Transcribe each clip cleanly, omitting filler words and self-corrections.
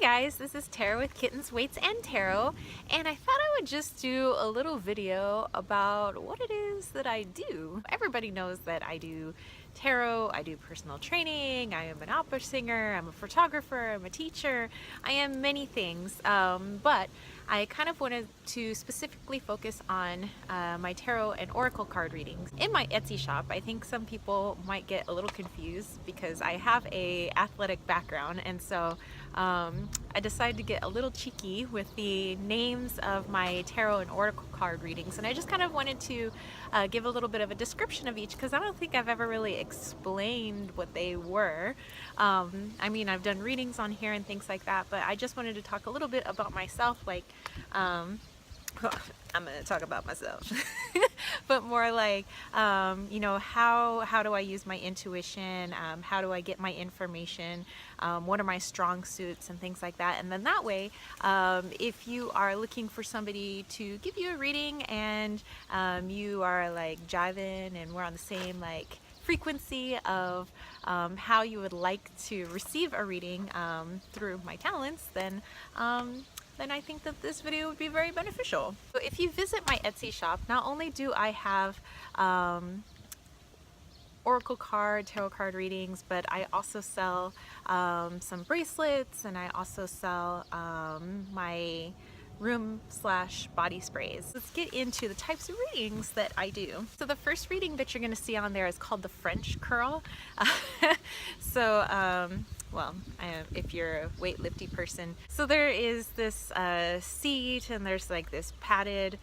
guys, this is Tarot with Kittens, Weights, and Tarot, and I thought I would just do a little video about what it is that I do. Everybody knows that I do tarot, I do personal training, I am an opera singer, I'm a photographer, I'm a teacher, I am many things, but I kind of wanted to specifically focus on my tarot and oracle card readings. In my Etsy shop, I think some people might get a little confused because I have a athletic background, and so I decided to get a little cheeky with the names of my tarot and oracle card readings, and I just kind of wanted to give a little bit of a description of each because I don't think I've ever really explained what they were. I mean, I've done readings on here and things like that, but I just wanted to talk a little bit about myself, like I'm going to talk about myself, but more like, you know, how do I use my intuition? How do I get my information? What are my strong suits and things like that? And then that way, if you are looking for somebody to give you a reading and you are like jiving and we're on the same like frequency of how you would like to receive a reading through my talents, then I think that this video would be very beneficial. So if you visit my Etsy shop, not only do I have oracle card, tarot card readings, but I also sell some bracelets, and I also sell my room/body sprays. Let's get into the types of readings that I do. So the first reading that you're going to see on there is called the French curl. Well, if you're a weightlifty person. So there is this seat, and there's like this padded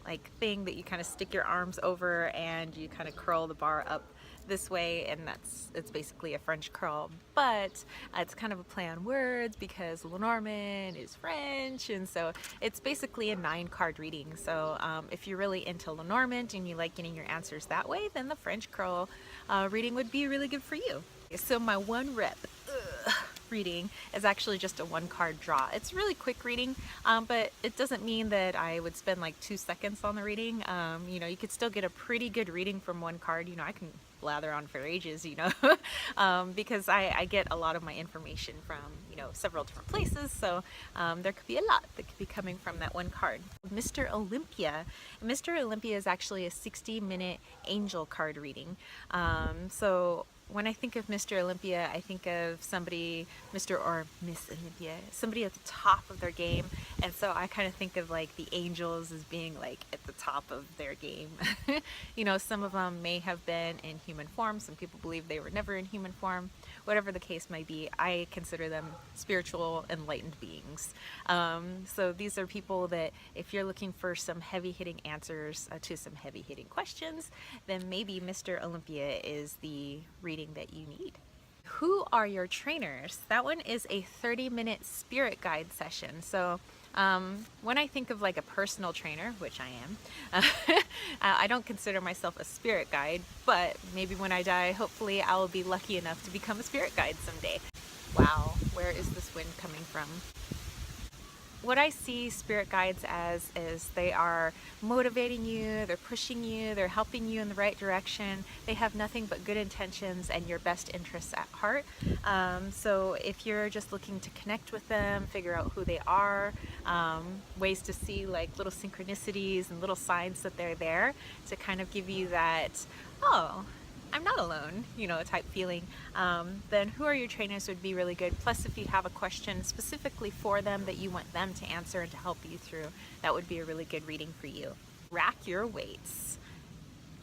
like thing that you kind of stick your arms over and you kind of curl the bar up this way, and it's basically a French curl, but it's kind of a play on words because Lenormand is French, and so it's basically a 9-card reading. So if you're really into Lenormand and you like getting your answers that way, then the French curl reading would be really good for you. So my one rep reading is actually just a 1-card draw. It's really quick reading, but it doesn't mean that I would spend like 2 seconds on the reading. You know, you could still get a pretty good reading from 1 card. You know, I can blather on for ages, you know, because I get a lot of my information from, you know, several different places. So there could be a lot that could be coming from that 1 card. Mr. Olympia. Mr. Olympia is actually a 60-minute angel card reading. So when I think of Mr. Olympia, I think of somebody, Mr. or Miss Olympia, somebody at the top of their game. And so I kind of think of like the angels as being like at the top of their game. You know, some of them may have been in human form. Some people believe they were never in human form. Whatever the case may be, I consider them spiritual, enlightened beings. So these are people that if you're looking for some heavy-hitting answers to some heavy-hitting questions, then maybe Mr. Olympia is the reading that you need. Who are your trainers? That one is a 30-minute spirit guide session. So when I think of like a personal trainer, which I am, I don't consider myself a spirit guide, but maybe when I die, hopefully I will be lucky enough to become a spirit guide someday. Wow, where is this wind coming from? What I see spirit guides as is they are motivating you, they're pushing you, they're helping you in the right direction. They have nothing but good intentions and your best interests at heart. So if you're just looking to connect with them, figure out who they are, ways to see like little synchronicities and little signs that they're there to kind of give you that, oh, I'm not alone, you know, type feeling, then who are your trainers would be really good. Plus, if you have a question specifically for them that you want them to answer and to help you through, that would be a really good reading for you. Rack your weights.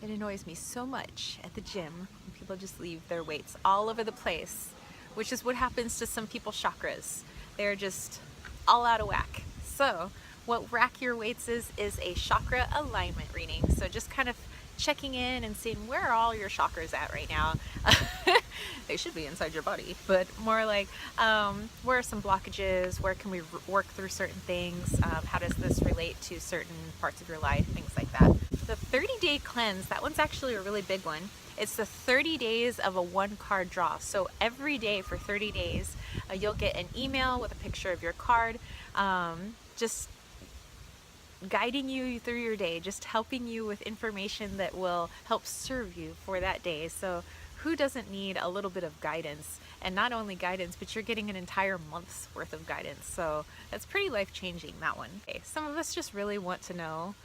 It annoys me so much at the gym when people just leave their weights all over the place, which is what happens to some people's chakras. They're just all out of whack. So what Rack Your Weights is a chakra alignment reading. So just kind of checking in and seeing where are all your chakras at right now. They should be inside your body, but more like where are some blockages, where can we work through certain things, how does this relate to certain parts of your life, things like that. The 30-day cleanse, that one's actually a really big one. It's the 30 days of a 1-card draw. So every day for 30 days you'll get an email with a picture of your card, just guiding you through your day, just helping you with information that will help serve you for that day. So who doesn't need a little bit of guidance and not only guidance, but you're getting an entire month's worth of guidance. So that's pretty life-changing, that one. Okay, some of us just really want to know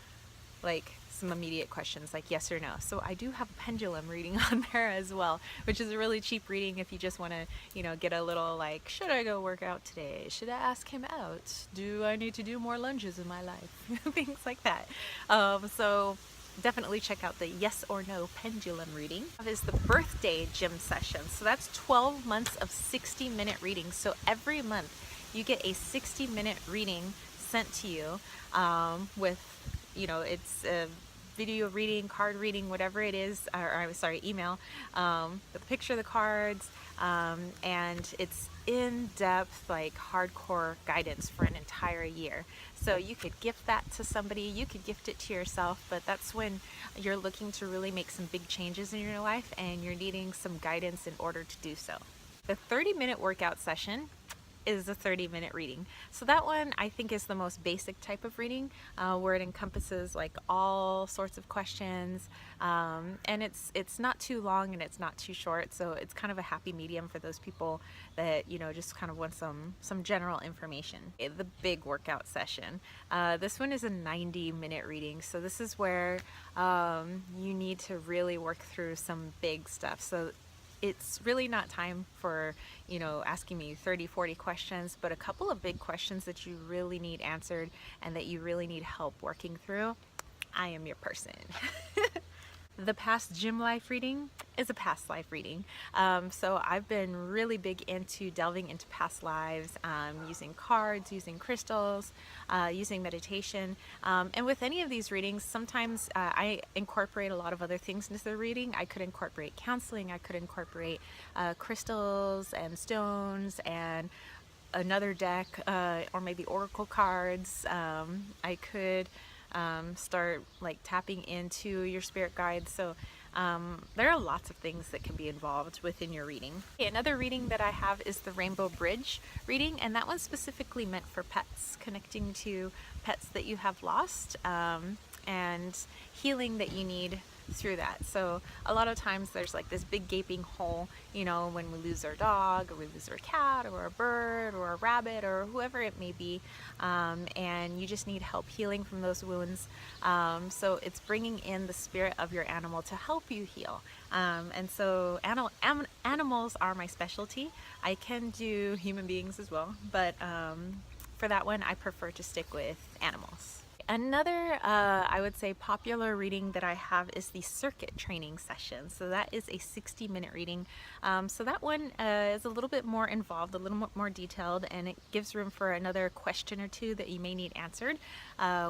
like some immediate questions like yes or no. So I do have a pendulum reading on there as well, which is a really cheap reading if you just want to, you know, get a little like, should I go work out today? Should I ask him out? Do I need to do more lunges in my life? Things like that. So definitely check out the yes or no pendulum reading. That is the birthday gym session. So that's 12 months of 60-minute readings. So every month you get a 60-minute reading sent to you with, you know, it's a video reading, card reading, whatever it is, or I'm sorry, email, with a picture of the cards, and it's in-depth, like hardcore guidance for an entire year. So you could gift that to somebody, you could gift it to yourself, but that's when you're looking to really make some big changes in your life and you're needing some guidance in order to do so. The 30-minute workout session is a 30-minute reading. So that one I think is the most basic type of reading, where it encompasses like all sorts of questions, and it's not too long and it's not too short, so it's kind of a happy medium for those people that, you know, just kind of want some general information. The big workout session, this one is a 90-minute reading, so this is where you need to really work through some big stuff. So it's really not time for, you know, asking me 30-40 questions, but a couple of big questions that you really need answered and that you really need help working through. I am your person. The past gym life reading is a past life reading. So I've been really big into delving into past lives, using cards, using crystals, using meditation. And with any of these readings, sometimes I incorporate a lot of other things into the reading. I could incorporate counseling, I could incorporate crystals and stones and another deck, or maybe oracle cards. I could start like tapping into your spirit guides. So there are lots of things that can be involved within your reading. Okay, another reading that I have is the Rainbow Bridge reading, and that one's specifically meant for pets, connecting to pets that you have lost, and healing that you need through that. So a lot of times there's like this big gaping hole, you know, when we lose our dog or we lose our cat or a bird or a rabbit or whoever it may be, and you just need help healing from those wounds. So it's bringing in the spirit of your animal to help you heal. And so animals are my specialty. I can do human beings as well, but for that one I prefer to stick with animals. Another, I would say, popular reading that I have is the circuit training session. So that is a 60-minute reading. So that one is a little bit more involved, a little more detailed, and it gives room for another question or two that you may need answered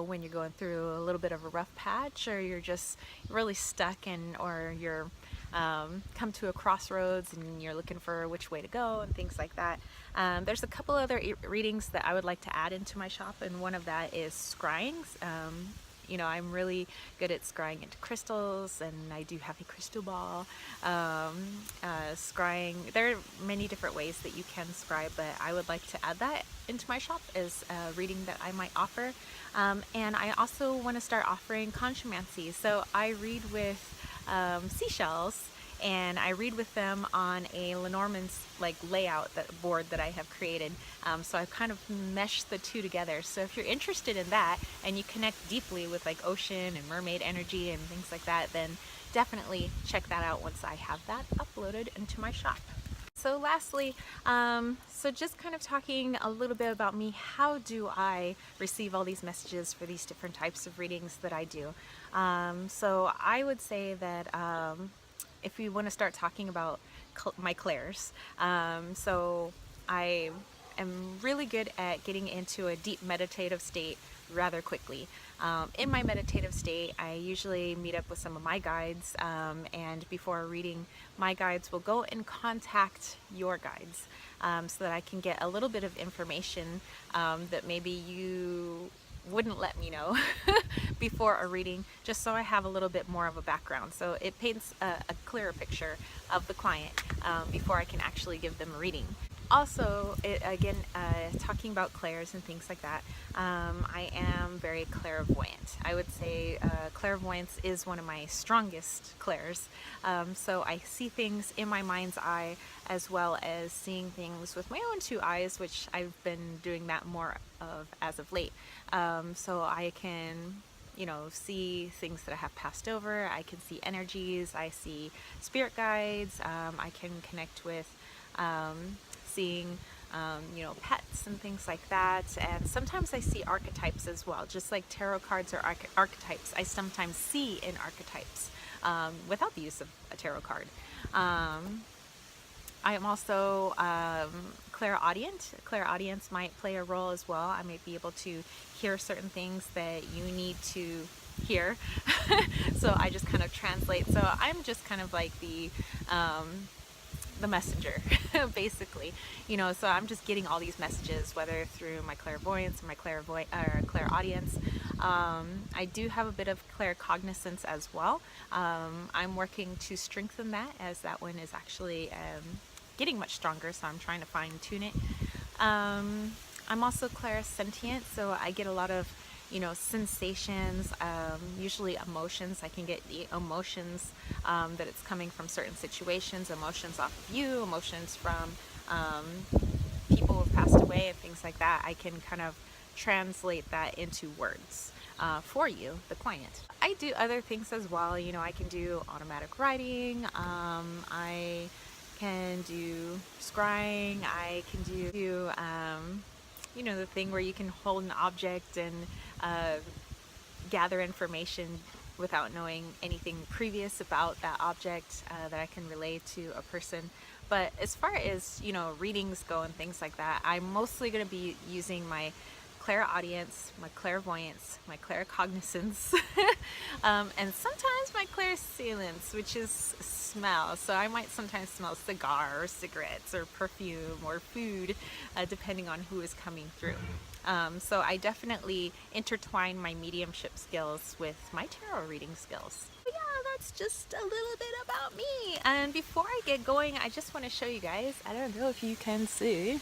when you're going through a little bit of a rough patch, or you're just really stuck, or you're come to a crossroads and you're looking for which way to go and things like that. There's a couple other readings that I would like to add into my shop, and one of that is scrying. You know, I'm really good at scrying into crystals, and I do have a crystal ball. Scrying, there are many different ways that you can scry, but I would like to add that into my shop as a reading that I might offer. And I also want to start offering conchomancy. So I read with seashells, and I read with them on a Lenormand's like layout board that I have created. So I've kind of meshed the two together. So if you're interested in that and you connect deeply with like ocean and mermaid energy and things like that, then definitely check that out once I have that uploaded into my shop. So lastly, so just kind of talking a little bit about me, how do I receive all these messages for these different types of readings that I do? So I would say that if we want to start talking about my clairs, so I am really good at getting into a deep meditative state rather quickly. In my meditative state, I usually meet up with some of my guides, and before a reading, my guides will go and contact your guides, so that I can get a little bit of information that maybe you wouldn't let me know before a reading, just so I have a little bit more of a background. So it paints a clearer picture of the client before I can actually give them a reading. Also, again, talking about clairs and things like that, I am very clairvoyant. I would say clairvoyance is one of my strongest clairs. So I see things in my mind's eye as well as seeing things with my own two eyes, which I've been doing that more of as of late. So I can, you know, see things that I have passed over. I can see energies. I see spirit guides. I can connect with seeing you know, pets and things like that. And sometimes I see archetypes as well, just like tarot cards are archetypes. I sometimes see in archetypes without the use of a tarot card. I am also clairaudient. Clairaudience might play a role as well. I might be able to hear certain things that you need to hear. So I just kind of translate. So I'm just kind of like the messenger, basically, you know. So I'm just getting all these messages, whether through my clairvoyance or my clairaudience. I do have a bit of claircognizance as well. I'm working to strengthen that, as that one is actually getting much stronger, so I'm trying to fine tune it. I'm also clairsentient, so I get a lot of, you know, sensations, usually emotions. I can get the emotions that it's coming from certain situations, emotions off of you, emotions from people who have passed away and things like that. I can kind of translate that into words for you, the client. I do other things as well. You know, I can do automatic writing. I can do scrying. I can do you know, the thing where you can hold an object and gather information without knowing anything previous about that object that I can relay to a person. But as far as, you know, readings go and things like that, I'm mostly going to be using my clairaudience, my clairvoyance, my claircognizance, and sometimes my clairsalience, which is smell. So I might sometimes smell cigar or cigarettes or perfume or food, depending on who is coming through. So I definitely intertwine my mediumship skills with my tarot reading skills. But yeah, that's just a little bit about me. And before I get going, I just want to show you guys, I don't know if you can see,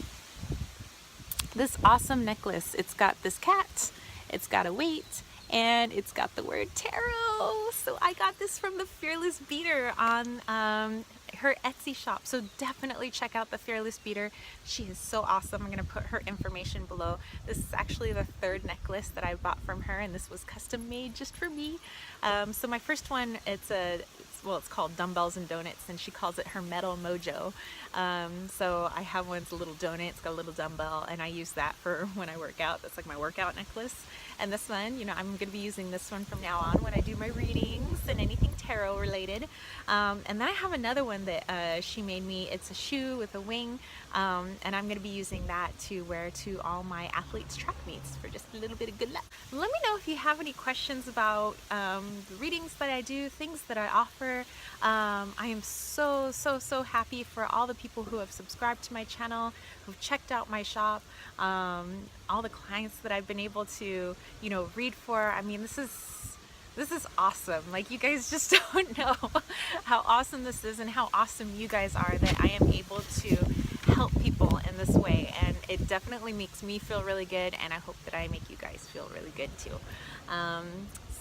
this awesome necklace. It's got this cat, it's got a weight, and it's got the word tarot. So I got this from the Fearless Beater on her Etsy shop. So definitely check out the Fearless Beater. She is so awesome. I'm going to put her information below. This is actually the third necklace that I bought from her, and this was custom made just for me. So my first one, it's called Dumbbells and Donuts, and she calls it her Metal Mojo. So I have one, it's a little donut, it's got a little dumbbell, and I use that for when I work out. That's like my workout necklace. And this one, you know, I'm going to be using this one from now on when I do my readings and anything tarot related. And then I have another one that she made me. It's a shoe with a wing, and I'm going to be using that to wear to all my athletes' track meets for just a little bit of good luck. Let me know if you have any questions about the readings that I do, things that I offer. I am so happy for all the people who have subscribed to my channel, who've checked out my shop, all the clients that I've been able to, you know, read for. I mean, this is awesome. Like, you guys just don't know how awesome this is and how awesome you guys are that I am able to help people in this way. And it definitely makes me feel really good, and I hope that I make you guys feel really good too.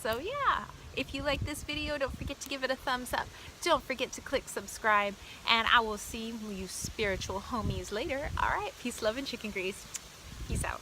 So yeah, if you like this video, don't forget to give it a thumbs up. Don't forget to click subscribe, and I will see you spiritual homies later. All right, peace, love, and chicken grease. Peace out.